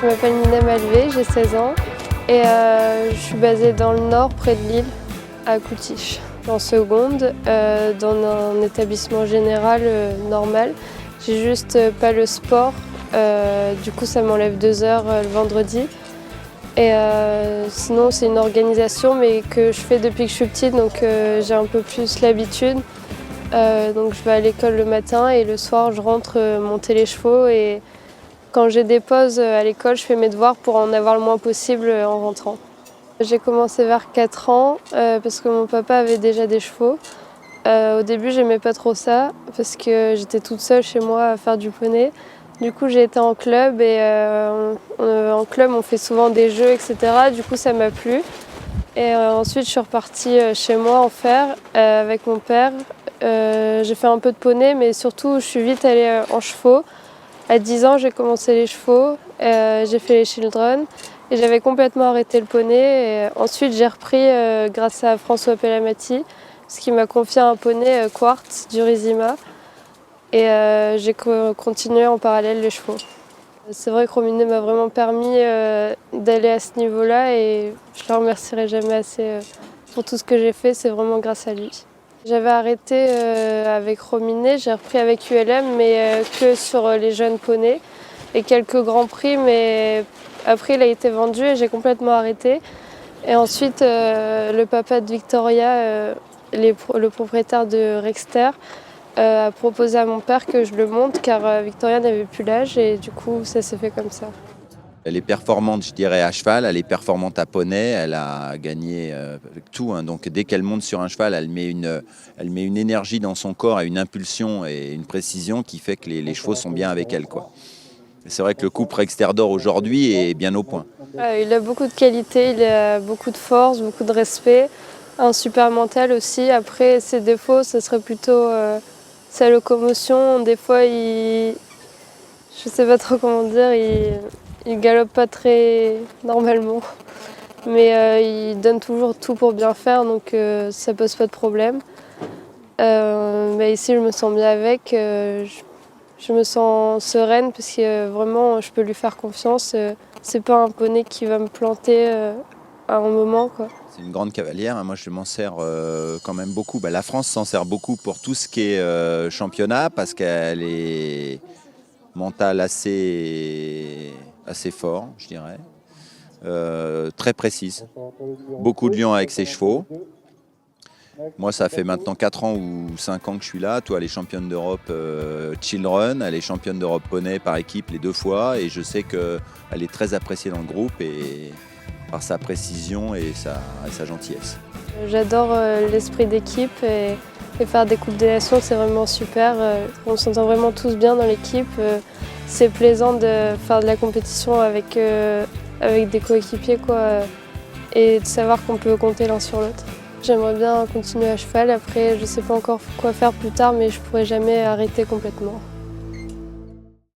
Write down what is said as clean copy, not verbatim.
Je m'appelle Nina Malvé, j'ai 16 ans et je suis basée dans le nord, près de Lille, à Coutiche. En seconde, dans un établissement général normal. J'ai juste pas le sport, du coup ça m'enlève 2 heures le vendredi. Et sinon c'est une organisation mais que je fais depuis que je suis petite, donc j'ai un peu plus l'habitude. Donc je vais à l'école le matin et le soir je rentre monter les chevaux, et quand j'ai des pauses à l'école je fais mes devoirs pour en avoir le moins possible en rentrant. J'ai commencé vers 4 ans parce que mon papa avait déjà des chevaux. Au début j'aimais pas trop ça parce que j'étais toute seule chez moi à faire du poney. Du coup j'ai été en club et en club on fait souvent des jeux, etc. Du coup ça m'a plu. Et ensuite je suis repartie chez moi en faire avec mon père. J'ai fait un peu de poney, mais surtout je suis vite allée en chevaux. À 10 ans j'ai commencé les chevaux, j'ai fait les children et j'avais complètement arrêté le poney. Et ensuite j'ai repris grâce à François Pellamati, ce qui m'a confié un poney Quartz du Rizima, et j'ai continué en parallèle les chevaux. C'est vrai que Rominé m'a vraiment permis d'aller à ce niveau-là et je le remercierai jamais assez pour tout ce que j'ai fait, c'est vraiment grâce à lui. J'avais arrêté avec Rominé, j'ai repris avec ULM, mais que sur les jeunes poneys et quelques grands prix, mais après il a été vendu et j'ai complètement arrêté. Et ensuite le papa de Victoria, le propriétaire de Rexter, a proposé à mon père que je le monte car Victoria n'avait plus l'âge, et du coup ça s'est fait comme ça. Elle est performante, je dirais, à cheval, elle est performante à poney, elle a gagné avec tout, hein. Donc dès qu'elle monte sur un cheval, elle met une énergie dans son corps et une impulsion et une précision qui fait que les chevaux sont bien avec elle, quoi. C'est vrai que le couple Rexter d'Or aujourd'hui est bien au point. Il a beaucoup de qualités, il a beaucoup de force, beaucoup de respect, un super mental aussi. Après ses défauts, ce serait plutôt sa locomotion. Des fois, je sais pas trop comment dire, il galope pas très normalement. Mais il donne toujours tout pour bien faire, donc ça pose pas de problème. Mais ici, je me sens bien avec. Je me sens sereine parce que vraiment, je peux lui faire confiance. C'est pas un poney qui va me planter à un moment, quoi. C'est une grande cavalière, hein. Moi je m'en sers quand même beaucoup. La France s'en sert beaucoup pour tout ce qui est championnat, parce qu'elle est mentale assez fort, je dirais. Très précise. Beaucoup de lions avec ses chevaux. Moi, ça fait maintenant 4 ans ou 5 ans que je suis là. Toi, elle est championne d'Europe Children, elle est championne d'Europe Poney par équipe les 2 fois. Et je sais qu'elle est très appréciée dans le groupe et par sa précision et sa gentillesse. J'adore l'esprit d'équipe et faire des Coupes des Nations, c'est vraiment super. On s'entend vraiment tous bien dans l'équipe. C'est plaisant de faire de la compétition avec des coéquipiers, quoi, et de savoir qu'on peut compter l'un sur l'autre. J'aimerais bien continuer à cheval. Après, je ne sais pas encore quoi faire plus tard, mais je ne pourrai jamais arrêter complètement.